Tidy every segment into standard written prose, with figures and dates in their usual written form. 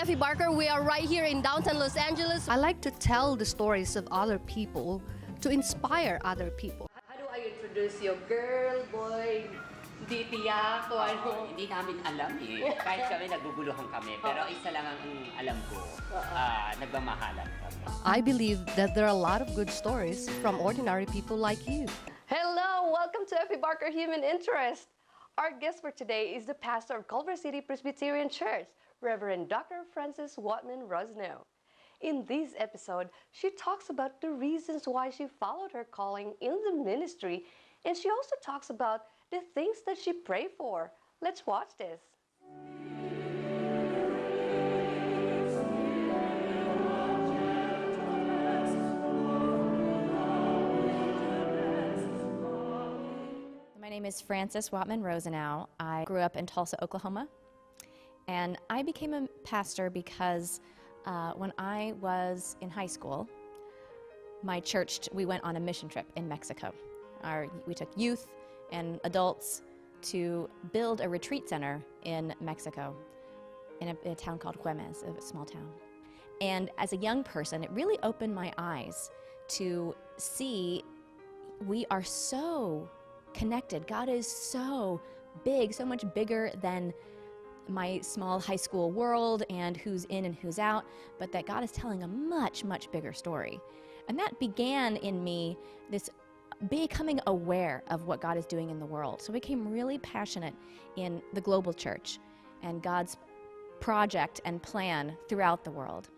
Effie Barker. We are right here in downtown Los Angeles. I like to tell the stories of other people to inspire other people. How do I introduce you? Girl, boy, di tiyak o ano? Hindi namin alam eh. Kahit kami naguguluhan kami. Pero isa lang ang alam ko, nagmamahalan kami. I believe that there are a lot of good stories from ordinary people like you. Hello, welcome to Effie Barker Human Interest. Our guest for today is the pastor of Culver City Presbyterian Church, Reverend Dr. Frances Wattman Rosenau. In this episode, she talks about the reasons why she followed her calling in the ministry, and she also talks about the things that she prayed for. Let's watch this. My name is Frances Wattman Rosenau. I grew up in Tulsa, Oklahoma, and I became a pastor because when I was in high school, my church, we went on a mission trip in Mexico. We took youth and adults to build a retreat center in Mexico, in a town called Güemes, a small town. And as a young person, it really opened my eyes to see we are so connected. God is so big, so much bigger than my small high school world and who's in and who's out, but that God is telling a much, much bigger story. And that began in me this becoming aware of what God is doing in the world. So I became really passionate in the global church and God's project and plan throughout the world.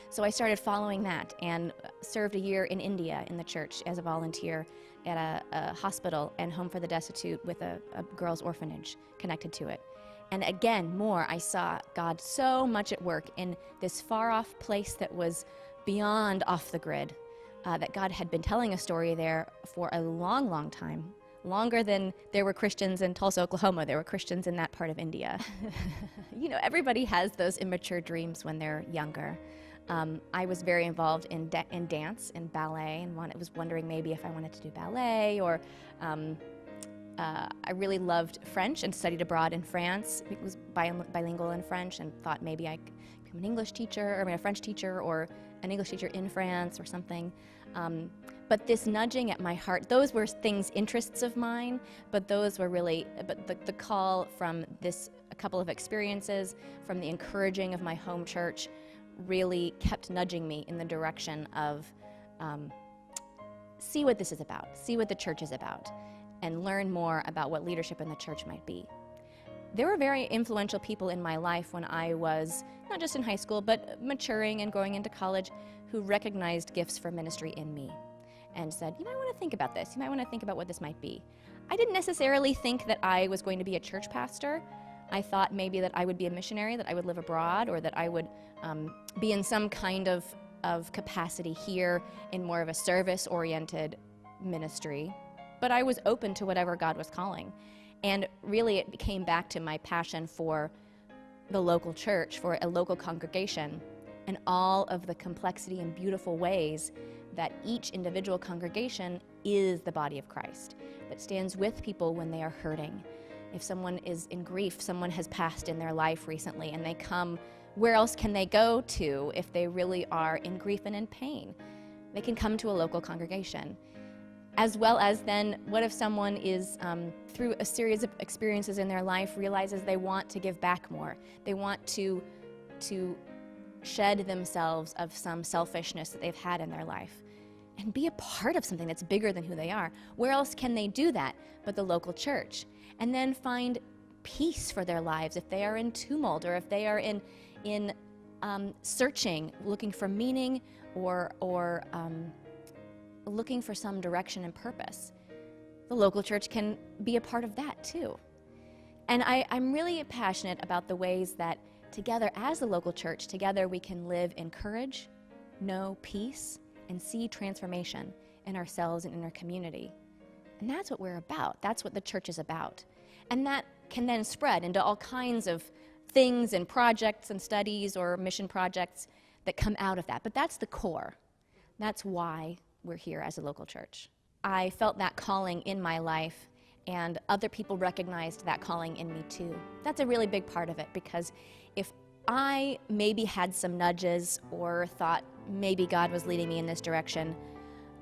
So I started following that and served a year in India in the church as a volunteer at a hospital and home for the destitute with a girls' orphanage connected to it. And again, I saw God so much at work in this far-off place that was beyond off the grid, that God had been telling a story there for a long, long time, longer than there were Christians in Tulsa, Oklahoma. There were Christians in that part of India. You know, everybody has those immature dreams when they're younger. I was very involved in dance and ballet, and was wondering maybe if I wanted to do ballet, or I really loved French and studied abroad in France. I was bilingual in French and thought maybe I could become an English teacher, or a French teacher, or an English teacher in France or something. But this nudging at my heart, those were interests of mine, but those were really, the call from a couple of experiences, from the encouraging of my home church, really kept nudging me in the direction of see what this is about, see what the church is about, and learn more about what leadership in the church might be. There were very influential people in my life when I was not just in high school, but maturing and going into college, who recognized gifts for ministry in me and said, you might want to think about this, you might want to think about what this might be. I didn't necessarily think that I was going to be a church pastor. I thought maybe that I would be a missionary, that I would live abroad, or that I would be in some kind of capacity here in more of a service-oriented ministry. But I was open to whatever God was calling. And really it came back to my passion for the local church, for a local congregation, and all of the complexity and beautiful ways that each individual congregation is the body of Christ, that stands with people when they are hurting. If someone is in grief, someone has passed in their life recently, and they come, where else can they go to if they really are in grief and in pain? They can come to a local congregation. As well as then, what if someone is, through a series of experiences in their life, realizes they want to give back more. They want to shed themselves of some selfishness that they've had in their life and be a part of something that's bigger than who they are. Where else can they do that but the local church? And then find peace for their lives if they are in tumult, or if they are in searching, looking for meaning, or looking for some direction and purpose. The local church can be a part of that too. And I'm really passionate about the ways that together, as the local church, together we can live in courage, know peace, and see transformation in ourselves and in our community. And that's what we're about. That's what the church is about. And that can then spread into all kinds of things and projects and studies or mission projects that come out of that. But that's the core. That's why we're here as a local church. I felt that calling in my life, and other people recognized that calling in me too. That's a really big part of it, because if I maybe had some nudges or thought maybe God was leading me in this direction,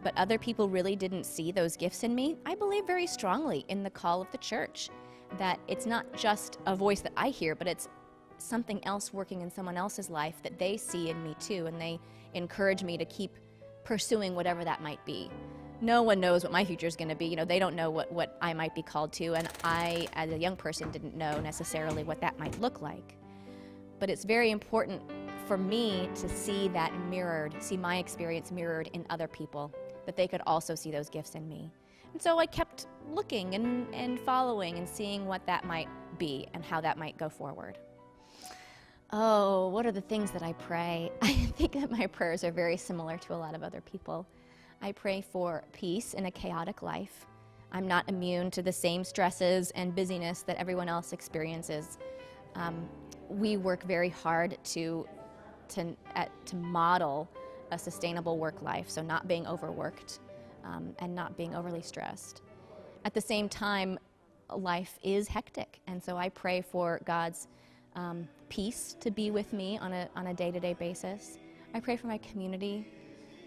but other people really didn't see those gifts in me, I believe very strongly in the call of the church, that it's not just a voice that I hear, but it's something else working in someone else's life that they see in me too, and they encourage me to keep pursuing whatever that might be. No one knows what my future is going to be. They don't know what I might be called to, and I, as a young person, didn't know necessarily what that might look like. But it's very important for me to see that mirrored, see my experience mirrored in other people, that they could also see those gifts in me. And so I kept looking and following and seeing what that might be and how that might go forward. Oh, what are the things that I pray? I think that my prayers are very similar to a lot of other people. I pray for peace in a chaotic life. I'm not immune to the same stresses and busyness that everyone else experiences. We work very hard to model a sustainable work life, so not being overworked and not being overly stressed. At the same time, life is hectic, and so I pray for God's peace to be with me on a day-to-day basis. I pray for my community.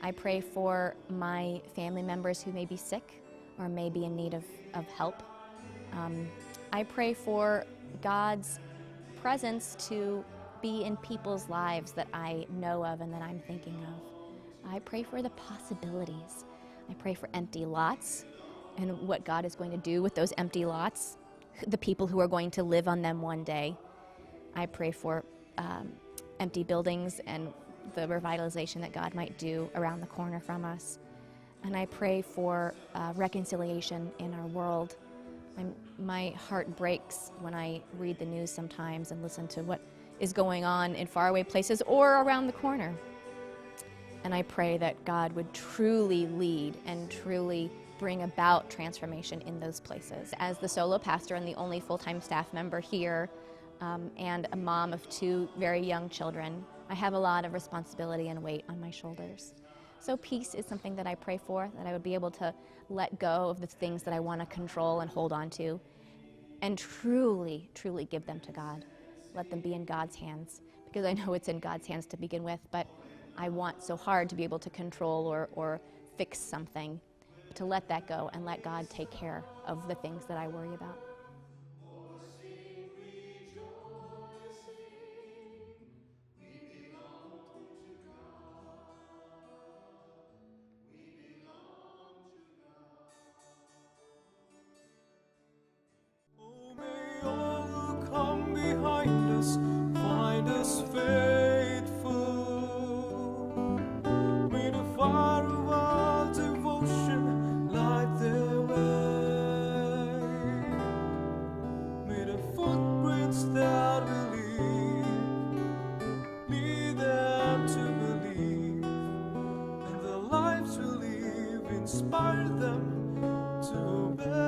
I pray for my family members who may be sick or may be in need of help. I pray for God's presence to be in people's lives that I know of and that I'm thinking of. I pray for the possibilities. I pray for empty lots and what God is going to do with those empty lots, the people who are going to live on them one day. I pray for empty buildings and the revitalization that God might do around the corner from us. And I pray for reconciliation in our world. My heart breaks when I read the news sometimes and listen to what is going on in faraway places or around the corner. And I pray that God would truly lead and truly bring about transformation in those places. As the solo pastor and the only full-time staff member here, and a mom of 2 very young children, I have a lot of responsibility and weight on my shoulders. So peace is something that I pray for, that I would be able to let go of the things that I want to control and hold on to, and truly, truly give them to God. Let them be in God's hands, because I know it's in God's hands to begin with, but I want so hard to be able to control or fix something, to let that go and let God take care of the things that I worry about. May all who come behind us find us faithful. May the fire of our devotion light their way. May the footprints that we lead them to believe, and the lives we live inspire them to obey.